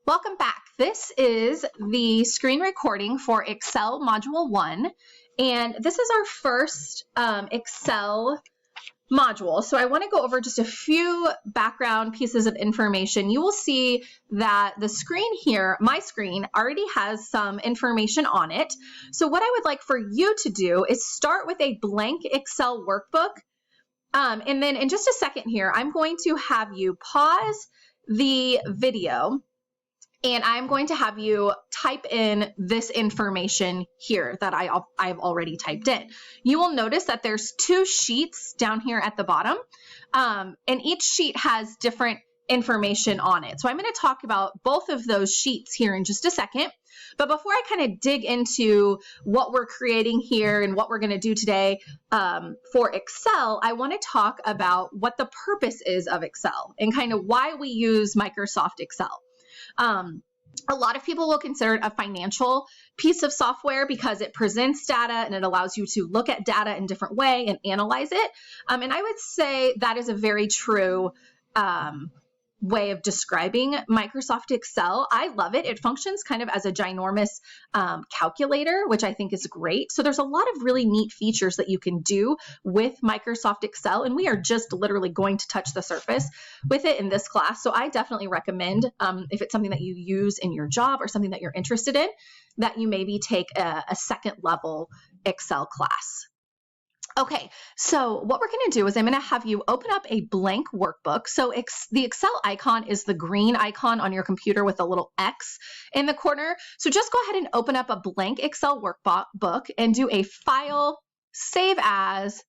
Welcome back. This is the screen recording for Excel Module 1, and this is our first Excel module. So I want to go over just a few background pieces of information. You will see that the screen here, my screen, already has some information on it. So what I would like for you to do is start with a blank Excel workbook. And then in just a second here, I'm going to have you pause the video and I'm going to have you type in this information here that I've already typed in. You will notice that there's two sheets down here at the bottom, and each sheet has different information on it. So I'm going to talk about both of those sheets here in just a second. But before I kind of dig into what we're creating here and what we're going to do today for Excel, I want to talk about what the purpose is of Excel and kind of why we use Microsoft Excel. A lot of people will consider it a financial piece of software because it presents data and it allows you to look at data in a different way and analyze it. And I would say that is a very true way of describing Microsoft Excel. I love it. It functions kind of as a ginormous calculator, which I think is great. So there's a lot of really neat features that you can do with Microsoft Excel, and we are just literally going to touch the surface with it in this class. So I definitely recommend, if it's something that you use in your job or something that you're interested in, that you maybe take a second level Excel class. Okay, so what we're going to do is I'm going to have you open up a blank workbook. So the Excel icon is the green icon on your computer with a little X in the corner. So just go ahead and open up a blank Excel workbook and do a File, Save As,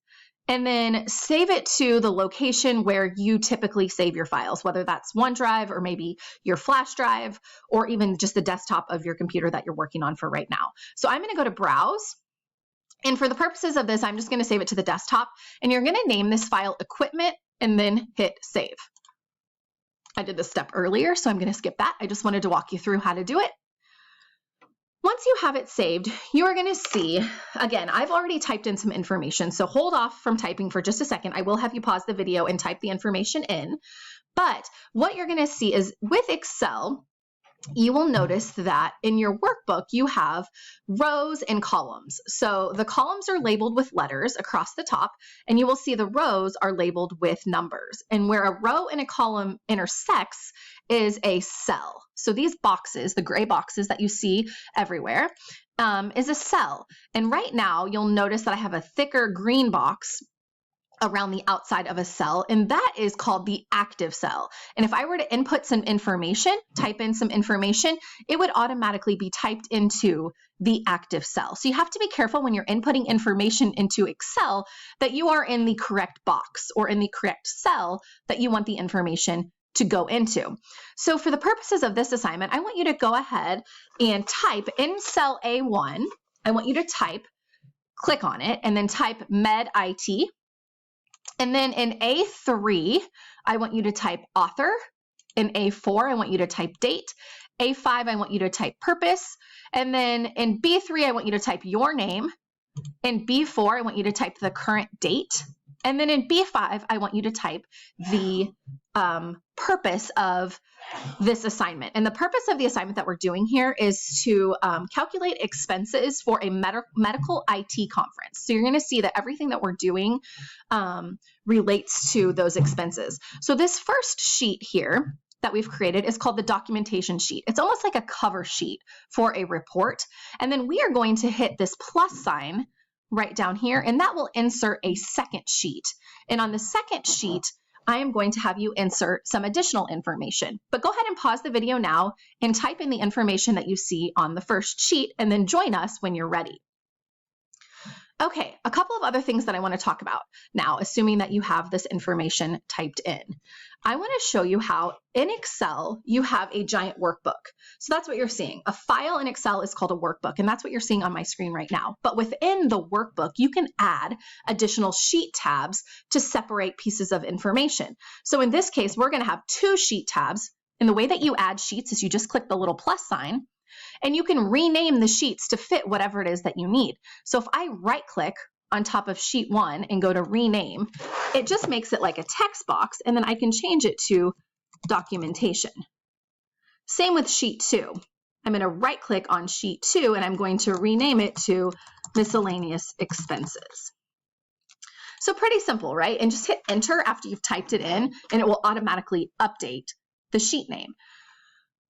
and then save it to the location where you typically save your files, whether that's OneDrive or maybe your flash drive or even just the desktop of your computer that you're working on for right now. So I'm going to go to Browse. And for the purposes of this, I'm just going to save it to the desktop, and you're going to name this file Equipment and then hit Save. I did this step earlier, so I'm going to skip that. I just wanted to walk you through how to do it. Once you have it saved, you are going to see, again, I've already typed in some information, so hold off from typing for just a second. I will have you pause the video and type the information in. But what you're going to see is with Excel, you will notice that in your workbook, you have rows and columns. So the columns are labeled with letters across the top, and you will see the rows are labeled with numbers. And where a row and a column intersects is a cell. So these boxes, the gray boxes that you see everywhere, is a cell. And right now, you'll notice that I have a thicker green box around the outside of a cell, and that is called the active cell. And if I were to input some information, type in some information, it would automatically be typed into the active cell. So you have to be careful when you're inputting information into Excel that you are in the correct box or in the correct cell that you want the information to go into. So for the purposes of this assignment, I want you to go ahead and type in cell A1. I want you to click on it, and then type MedIT. And then in A3, I want you to type author. In A4, I want you to type date. A5, I want you to type purpose. And then in B3, I want you to type your name. In B4, I want you to type the current date. And then in B5, I want you to type the purpose of this assignment. And the purpose of the assignment that we're doing here is to calculate expenses for a medical IT conference. So you're going to see that everything that we're doing relates to those expenses. So this first sheet here that we've created is called the documentation sheet. It's almost like a cover sheet for a report. And then we are going to hit this plus sign right down here, and that will insert a second sheet. And on the second sheet, I am going to have you insert some additional information. But go ahead and pause the video now and type in the information that you see on the first sheet, and then join us when you're ready. Okay, a couple of other things that I want to talk about now, assuming that you have this information typed in. I want to show you how in Excel you have a giant workbook. So that's what you're seeing. A file in Excel is called a workbook, and that's what you're seeing on my screen right now. But within the workbook, you can add additional sheet tabs to separate pieces of information. So in this case, we're going to have two sheet tabs, and the way that you add sheets is you just click the little plus sign, and you can rename the sheets to fit whatever it is that you need. So if I right-click on top of sheet 1 and go to rename, it just makes it like a text box, and then I can change it to documentation. Same with sheet 2. I'm going to right click on sheet 2 and I'm going to rename it to miscellaneous expenses. So pretty simple, right? And just hit enter after you've typed it in and it will automatically update the sheet name.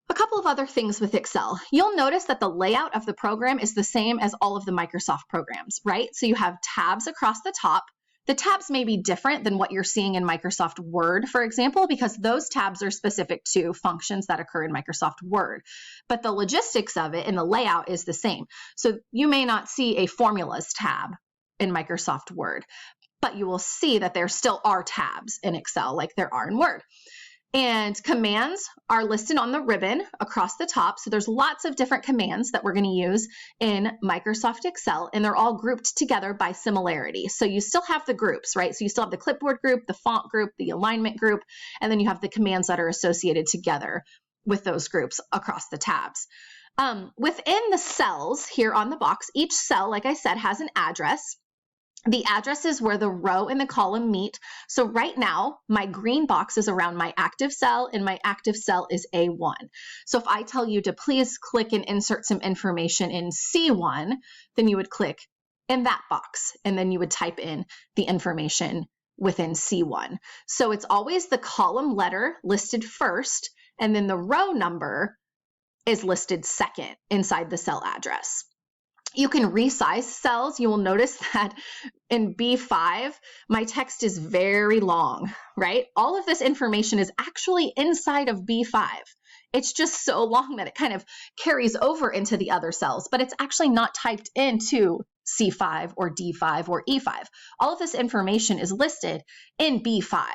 A couple of other things with Excel. You'll notice that the layout of the program is the same as all of the Microsoft programs, right? So you have tabs across the top. The tabs may be different than what you're seeing in Microsoft Word, for example, because those tabs are specific to functions that occur in Microsoft Word. But the logistics of it and the layout is the same. So you may not see a formulas tab in Microsoft Word, but you will see that there still are tabs in Excel like there are in Word. And commands are listed on the ribbon across the top. So there's lots of different commands that we're going to use in Microsoft Excel, and they're all grouped together by similarity. So you still have the groups, right? So you still have the clipboard group, the font group, the alignment group, and then you have the commands that are associated together with those groups across the tabs. Within the cells here on the box, each cell, like I said, has an address. The address is where the row and the column meet. So right now, my green box is around my active cell, and my active cell is A1. So if I tell you to please click and insert some information in C1, then you would click in that box, and then you would type in the information within C1. So it's always the column letter listed first, and then the row number is listed second inside the cell address. You can resize cells. You will notice that in B5, my text is very long, right? All of this information is actually inside of B5. It's just so long that it kind of carries over into the other cells, but it's actually not typed into C5 or D5 or E5. All of this information is listed in B5.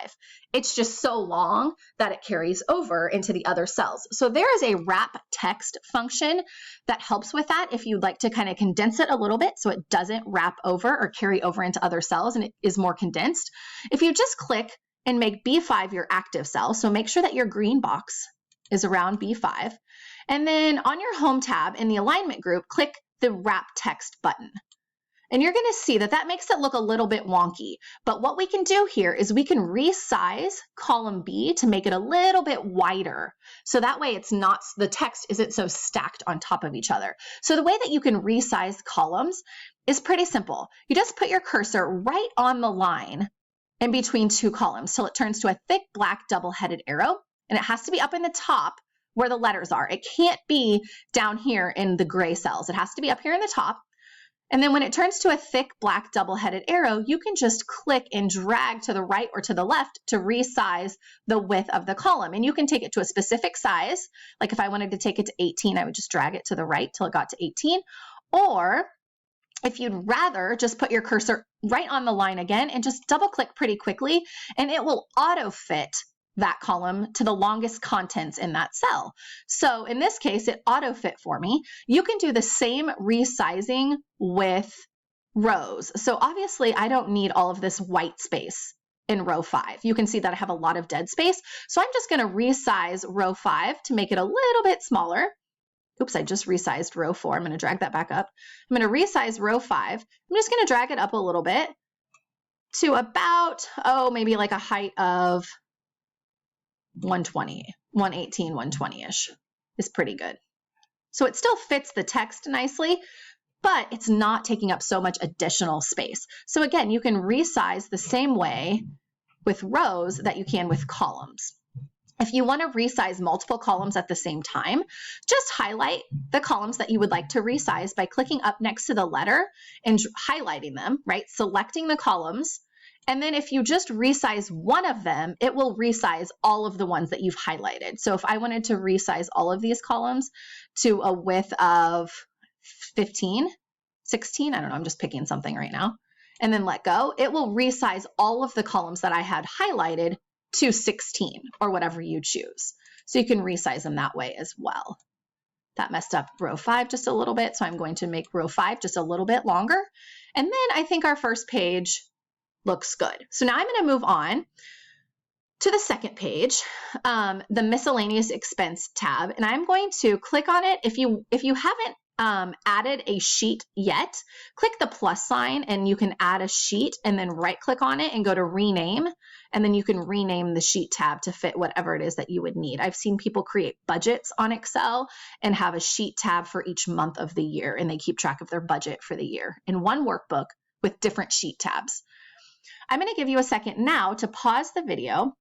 It's just so long that it carries over into the other cells. So there is a wrap text function that helps with that if you'd like to kind of condense it a little bit so it doesn't wrap over or carry over into other cells and it is more condensed. If you just click and make B5 your active cell, so make sure that your green box is around B5, and then on your home tab in the alignment group, click the wrap text button. And you're going to see that that makes it look a little bit wonky. But what we can do here is we can resize column B to make it a little bit wider. So that way it's not, the text isn't so stacked on top of each other. So the way that you can resize columns is pretty simple. You just put your cursor right on the line in between two columns till it turns to a thick black double-headed arrow. And it has to be up in the top where the letters are. It can't be down here in the gray cells. It has to be up here in the top. And then when it turns to a thick black double-headed arrow, you can just click and drag to the right or to the left to resize the width of the column. And you can take it to a specific size. Like if I wanted to take it to 18, I would just drag it to the right till it got to 18. Or if you'd rather, just put your cursor right on the line again and just double-click pretty quickly, and it will auto-fit that column to the longest contents in that cell. So in this case, it auto-fit for me. You can do the same resizing with rows. So obviously I don't need all of this white space in row 5. You can see that I have a lot of dead space. So I'm just going to resize row 5 to make it a little bit smaller. Oops, I just resized row 4. I'm going to drag that back up. I'm going to resize row 5. I'm just going to drag it up a little bit to about, maybe like a height of 120, 118, 120-ish is pretty good. So it still fits the text nicely, but it's not taking up so much additional space. So again, you can resize the same way with rows that you can with columns. If you want to resize multiple columns at the same time, just highlight the columns that you would like to resize by clicking up next to the letter and highlighting them, right? Selecting the columns. And then if you just resize one of them, it will resize all of the ones that you've highlighted. So if I wanted to resize all of these columns to a width of 15, 16, I don't know, I'm just picking something right now, and then let go, it will resize all of the columns that I had highlighted to 16 or whatever you choose. So you can resize them that way as well. That messed up row 5 just a little bit, so I'm going to make row 5 just a little bit longer. And then I think our first page looks good. So now I'm going to move on to the second page, the miscellaneous expense tab, and I'm going to click on it. If you haven't added a sheet yet, click the plus sign and you can add a sheet and then right click on it and go to rename. And then you can rename the sheet tab to fit whatever it is that you would need. I've seen people create budgets on Excel and have a sheet tab for each month of the year, and they keep track of their budget for the year in one workbook with different sheet tabs. I'm going to give you a second now to pause the video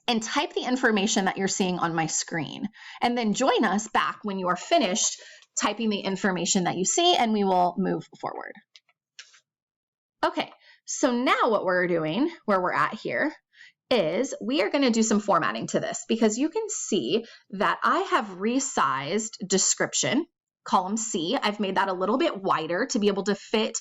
and type the information that you're seeing on my screen, and then join us back when you are finished typing the information that you see, and we will move forward. Okay, so now what we're doing, where we're at here, is we are going to do some formatting to this, because you can see that I have resized description, column C. I've made that a little bit wider to be able to fit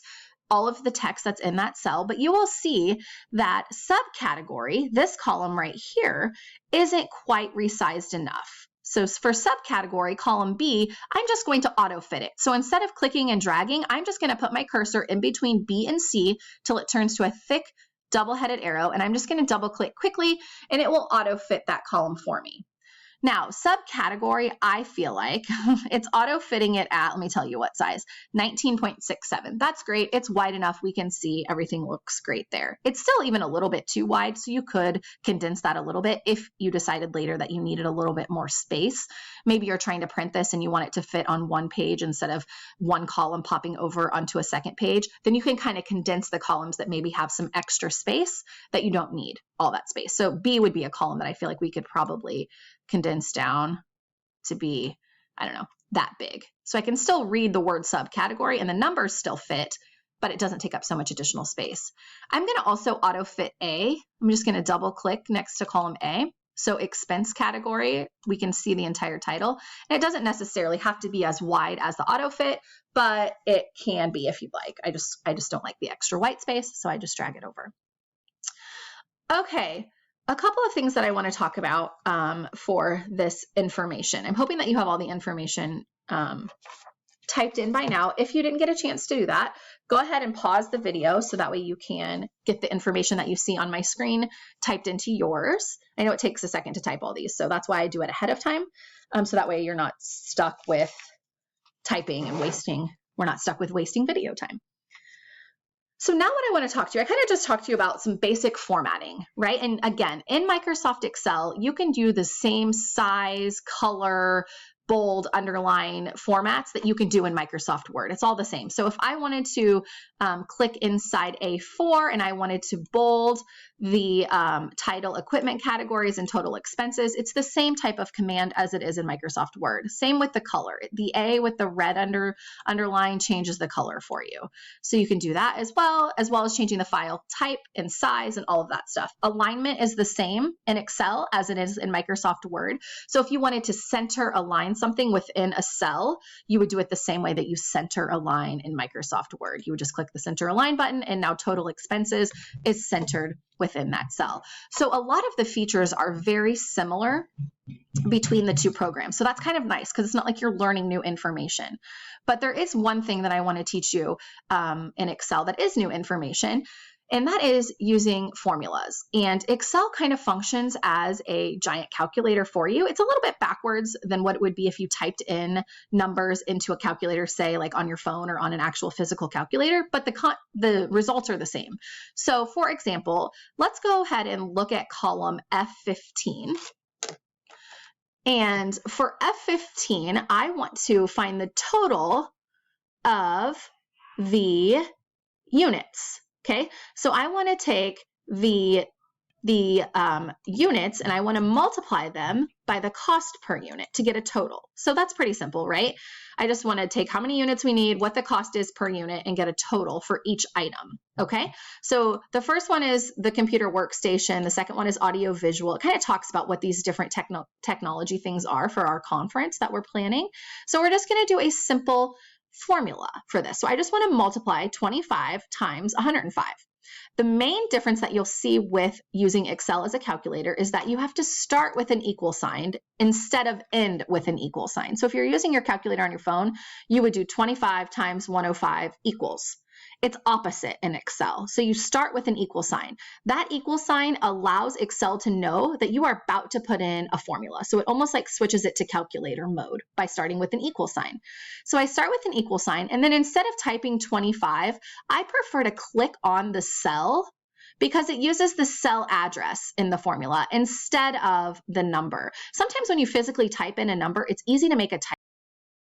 all of the text that's in that cell, but you will see that subcategory, this column right here, isn't quite resized enough. So for subcategory, column B, I'm just going to auto fit it. So instead of clicking and dragging, I'm just going to put my cursor in between B and C till it turns to a thick double-headed arrow, and I'm just going to double click quickly and it will auto fit that column for me. Now, subcategory, I feel like it's auto fitting it at, let me tell you what size, 19.67. That's great. It's wide enough. We can see everything looks great there. It's still even a little bit too wide, so you could condense that a little bit if you decided later that you needed a little bit more space. Maybe you're trying to print this and you want it to fit on one page instead of one column popping over onto a second page. Then you can kind of condense the columns that maybe have some extra space that you don't need all that space. So B would be a column that I feel like we could probably condense down to be, I don't know, that big. So I can still read the word subcategory and the numbers still fit, but it doesn't take up so much additional space. I'm going to also auto fit A. I'm just going to double click next to column A. So expense category, we can see the entire title. And it doesn't necessarily have to be as wide as the auto fit, but it can be if you'd like. I just don't like the extra white space, so I just drag it over. Okay, a couple of things that I want to talk about for this information. I'm hoping that you have all the information typed in by now. If you didn't get a chance to do that, go ahead and pause the video so that way you can get the information that you see on my screen typed into yours. I know it takes a second to type all these, so that's why I do it ahead of time. So that way you're not stuck with typing and we're not stuck with wasting video time. So now what I want to talk to you, I kind of just talked to you about some basic formatting, right? And again, in Microsoft Excel, you can do the same size, color, bold, underline formats that you can do in Microsoft Word. It's all the same. So if I wanted to click inside A4 and I wanted to bold the title, equipment categories, and total expenses, it's the same type of command as it is in Microsoft Word. Same with the color. The A with the red underline changes the color for you. So you can do that as well as changing the file type and size and all of that stuff. Alignment is the same in Excel as it is in Microsoft Word. So if you wanted to center align something within a cell, you would do it the same way that you center align in Microsoft Word. You would just click the center align button, and now total expenses is centered within that cell. So a lot of the features are very similar between the two programs. So that's kind of nice because it's not like you're learning new information. But there is one thing that I want to teach you in Excel that is new information, and that is using formulas. And Excel kind of functions as a giant calculator for you. It's a little bit backwards than what it would be if you typed in numbers into a calculator, say like on your phone or on an actual physical calculator, but the results are the same. So for example, let's go ahead and look at column F15. And for F15, I want to find the total of the units. Okay, so I want to take the units and I want to multiply them by the cost per unit to get a total. So that's pretty simple, right? I just want to take how many units we need, what the cost is per unit, and get a total for each item. Okay, so the first one is the computer workstation. The second one is audio visual. It kind of talks about what these different technology things are for our conference that we're planning. So we're just going to do a simple formula for this. So I just want to multiply 25 times 105. The main difference that you'll see with using Excel as a calculator is that you have to start with an equal sign instead of end with an equal sign. So if you're using your calculator on your phone, you would do 25 times 105 equals. it's opposite in Excel. So you start with an equal sign. That equal sign allows Excel to know that you are about to put in a formula. So it almost like switches it to calculator mode by starting with an equal sign. So I start with an equal sign, and then instead of typing 25, I prefer to click on the cell because it uses the cell address in the formula instead of the number. Sometimes when you physically type in a number, it's easy to make a typo.